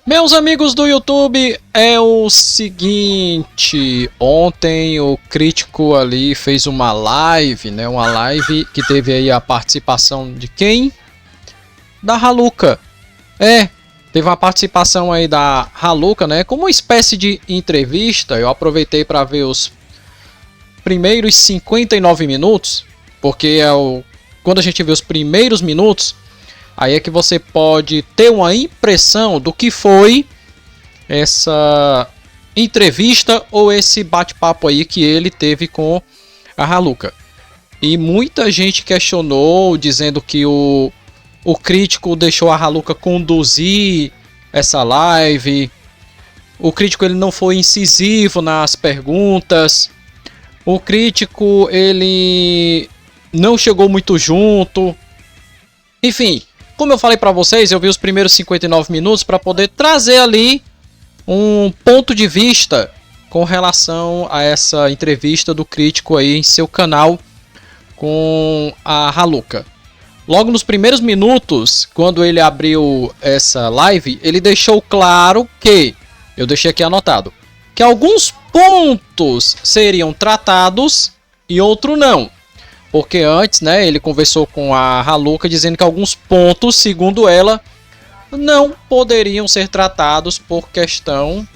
Meus amigos do YouTube, é o seguinte, ontem o crítico ali fez uma live, né? Uma live que teve aí a participação de quem? Da Raluca. Teve uma participação aí da Raluca, né? Como uma espécie de entrevista. Eu aproveitei para ver os primeiros 59 minutos, porque quando a gente vê os primeiros minutos, aí é que você pode ter uma impressão do que foi essa entrevista ou esse bate-papo aí que ele teve com a Raluca. E muita gente questionou, dizendo que o crítico deixou a Raluca conduzir essa live. O crítico ele não foi incisivo nas perguntas. O crítico ele não chegou muito junto. Enfim, como eu falei para vocês, eu vi os primeiros 59 minutos para poder trazer ali um ponto de vista com relação a essa entrevista do crítico aí em seu canal com a Raluca. Logo nos primeiros minutos, quando ele abriu essa live, ele deixou claro que, eu deixei aqui anotado, que alguns pontos seriam tratados e outro não. Porque antes, né, ele conversou com a Raluca dizendo que alguns pontos, segundo ela, não poderiam ser tratados por questão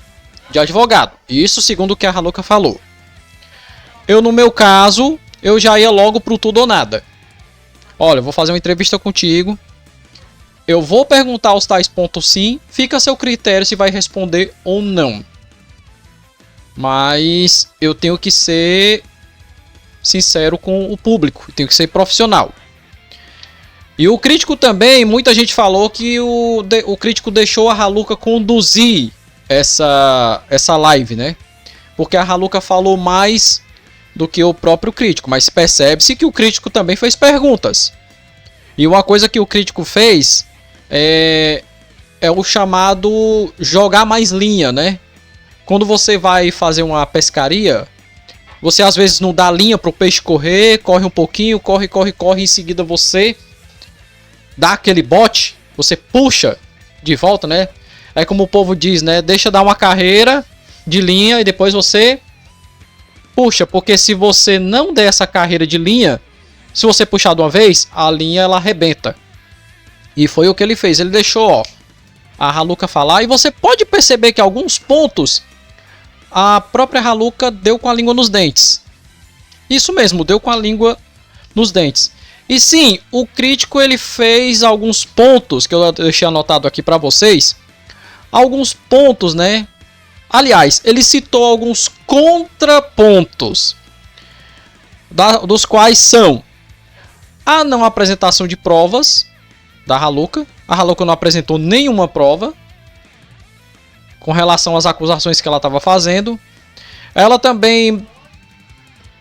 de advogado. Isso segundo o que a Raluca falou. Eu, no meu caso, eu já ia logo pro tudo ou nada. Olha, eu vou fazer uma entrevista contigo. Eu vou perguntar os tais pontos sim. Fica a seu critério se vai responder ou não. Mas eu tenho que ser sincero com o público, tem que ser profissional. E o crítico também, muita gente falou que o crítico deixou a Raluca conduzir essa live, né? Porque a Raluca falou mais do que o próprio crítico, mas percebe-se que o crítico também fez perguntas. E uma coisa que o crítico fez é o chamado jogar mais linha, né? Quando você vai fazer uma pescaria, você às vezes não dá linha para o peixe correr, corre um pouquinho, corre, em seguida você dá aquele bote, você puxa de volta, né? É como o povo diz, né? Deixa dar uma carreira de linha e depois você puxa, porque se você não der essa carreira de linha, se você puxar de uma vez, a linha ela arrebenta. E foi o que ele fez, ele deixou, ó, a Raluca falar, e você pode perceber que alguns pontos a própria Raluca deu com a língua nos dentes. Isso mesmo, deu com a língua nos dentes. E sim, o crítico ele fez alguns pontos que eu deixei anotado aqui para vocês. Alguns pontos, né? Aliás, ele citou alguns contrapontos, dos quais são a não apresentação de provas da Raluca. A Raluca não apresentou nenhuma prova com relação às acusações que ela estava fazendo. Ela também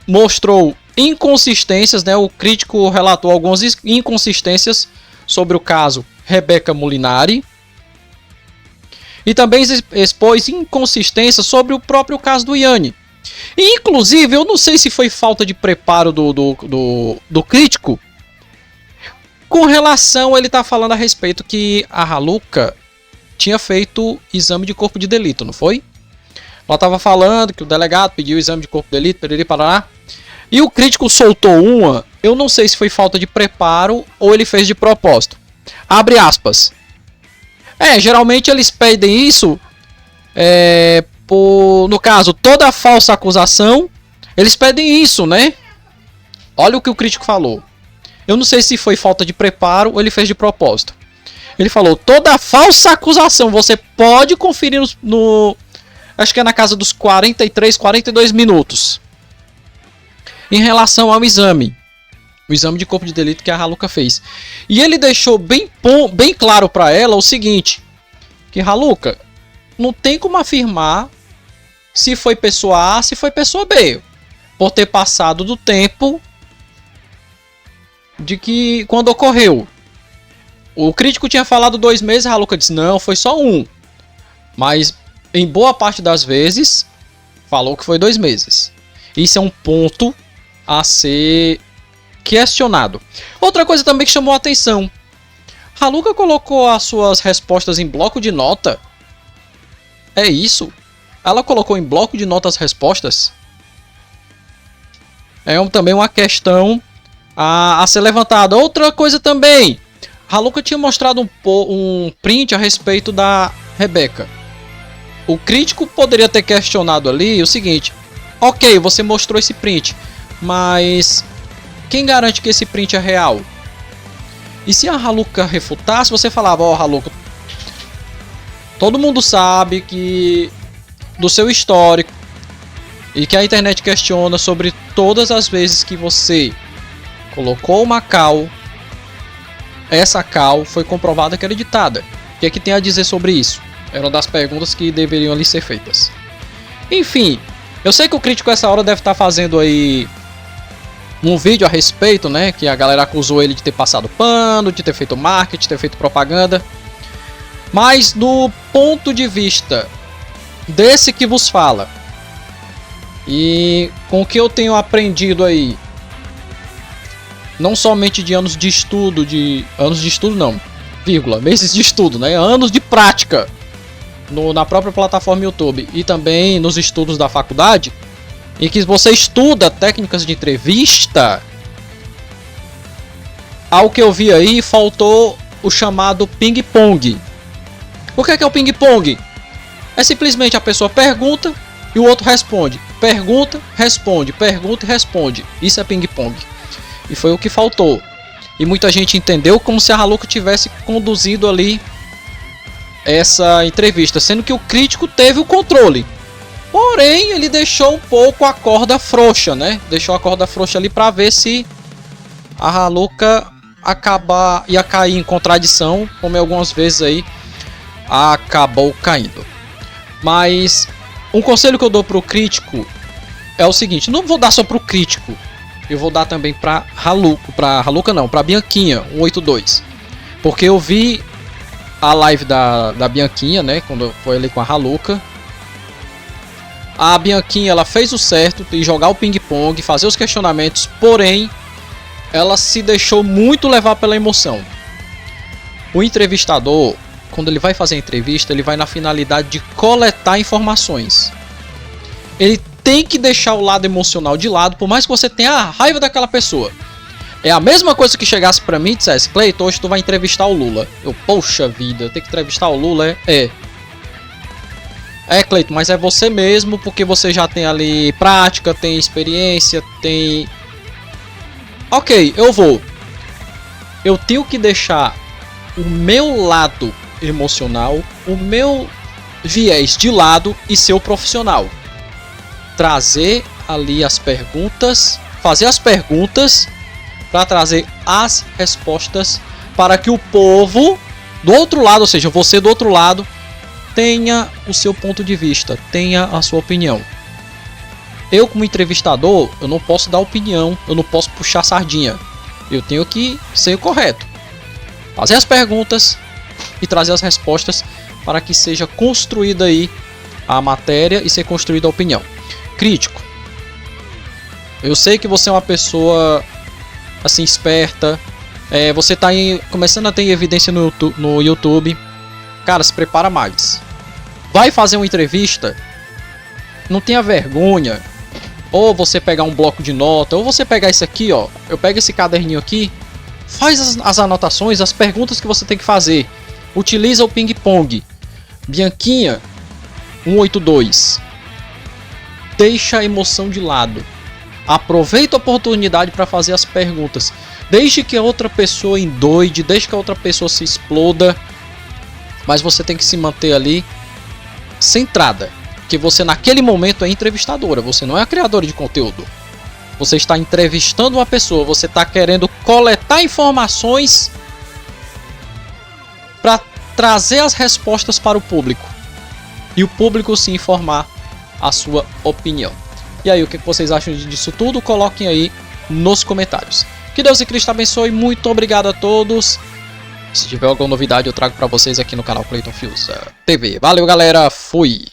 mostrou inconsistências, né? O crítico relatou algumas inconsistências sobre o caso Rebeca Molinari. E também expôs inconsistências sobre o próprio caso do Yanni. E, inclusive, eu não sei se foi falta de preparo do crítico. Com relação, ele está falando a respeito que a Raluca tinha feito exame de corpo de delito, não foi? Ela estava falando que o delegado pediu o exame de corpo de delito, periri, parará. E o crítico soltou uma, eu não sei se foi falta de preparo ou ele fez de propósito. Abre aspas. Geralmente eles pedem isso, no caso, toda falsa acusação, eles pedem isso, né? Olha o que o crítico falou. Eu não sei se foi falta de preparo ou ele fez de propósito. Ele falou, toda falsa acusação, você pode conferir acho que é na casa dos 43, 42 minutos. Em relação ao exame. O exame de corpo de delito que a Raluca fez. E ele deixou bem claro para ela o seguinte. Que Raluca, não tem como afirmar se foi pessoa A, se foi pessoa B. Por ter passado do tempo de que quando ocorreu. O crítico tinha falado 2 meses, a Raluca disse, não, foi só 1. Mas, em boa parte das vezes, falou que foi 2 meses. Isso é um ponto a ser questionado. Outra coisa também que chamou a atenção. Raluca colocou as suas respostas em bloco de nota. É isso? Ela colocou em bloco de notas as respostas? É também uma questão a ser levantada. Outra coisa também. Haluka tinha mostrado um print a respeito da Rebeca. O crítico poderia ter questionado ali o seguinte: ok, você mostrou esse print, mas quem garante que esse print é real? E se a Haluka refutasse, você falava: ó, Haluka, todo mundo sabe que do seu histórico e que a internet questiona sobre todas as vezes que você colocou uma call, essa call foi comprovada que era editada. O que é que tem a dizer sobre isso? Era uma das perguntas que deveriam ali ser feitas. Enfim, eu sei que o crítico essa hora deve estar fazendo aí um vídeo a respeito, né? Que a galera acusou ele de ter passado pano, de ter feito marketing, de ter feito propaganda. Mas do ponto de vista desse que vos fala, e com o que eu tenho aprendido aí, não somente de anos de estudo, meses de estudo, né? Anos de prática na própria plataforma YouTube e também nos estudos da faculdade, em que você estuda técnicas de entrevista, ao que eu vi aí, faltou o chamado ping-pong. O que é o ping-pong? É simplesmente a pessoa pergunta e o outro responde. Pergunta, responde, pergunta e responde. Isso é ping-pong. E foi o que faltou. E muita gente entendeu como se a Haluka tivesse conduzido ali essa entrevista, sendo que o crítico teve o controle. Porém, ele deixou um pouco a corda frouxa, né? Deixou a corda frouxa ali para ver se a Haluka ia cair em contradição, como algumas vezes aí acabou caindo. Mas um conselho que eu dou pro crítico é o seguinte: não vou dar só pro crítico, eu vou dar também pra Bianquinha 182, porque eu vi a live da Bianquinha, né, quando foi ali com a Haluka. A Bianquinha, ela fez o certo de jogar o ping-pong, fazer os questionamentos, porém ela se deixou muito levar pela emoção. O entrevistador, quando ele vai fazer a entrevista, ele vai na finalidade de coletar informações. Ele tem que deixar o lado emocional de lado, por mais que você tenha a raiva daquela pessoa. É a mesma coisa que chegasse pra mim e dissesse: Cleiton, hoje tu vai entrevistar o Lula. Eu, poxa vida, tem que entrevistar o Lula, É, Cleiton, mas é você mesmo, porque você já tem ali prática, tem experiência, tem... Ok, eu vou. Eu tenho que deixar o meu lado emocional, o meu viés de lado e ser o profissional. Trazer ali as perguntas, fazer as perguntas para trazer as respostas para que o povo do outro lado, ou seja, você do outro lado, tenha o seu ponto de vista, tenha a sua opinião. Eu, como entrevistador, eu não posso dar opinião, eu não posso puxar sardinha. Eu tenho que ser correto, fazer as perguntas e trazer as respostas para que seja construída aí a matéria e ser construída a opinião. Crítico, eu sei que você é uma pessoa assim esperta, você está começando a ter evidência no YouTube. Cara, se prepara mais. Vai fazer uma entrevista, não tenha vergonha. Ou você pegar um bloco de nota, ou você pegar isso aqui, ó. Eu pego esse caderninho aqui, faz as anotações, as perguntas que você tem que fazer. Utiliza o ping-pong. Bianquinha 182. Deixa a emoção de lado. Aproveita a oportunidade para fazer as perguntas. Deixe que a outra pessoa endoide, deixe que a outra pessoa se exploda. Mas você tem que se manter ali centrada. Que você naquele momento é entrevistadora, você não é a criadora de conteúdo. Você está entrevistando uma pessoa, você está querendo coletar informações para trazer as respostas para o público. E o público se informar a sua opinião. E aí, o que vocês acham disso tudo? Coloquem aí nos comentários. Que Deus e Cristo abençoe. Muito obrigado a todos. Se tiver alguma novidade, eu trago para vocês aqui no canal Cleiton Fiuza TV. Valeu, galera. Fui.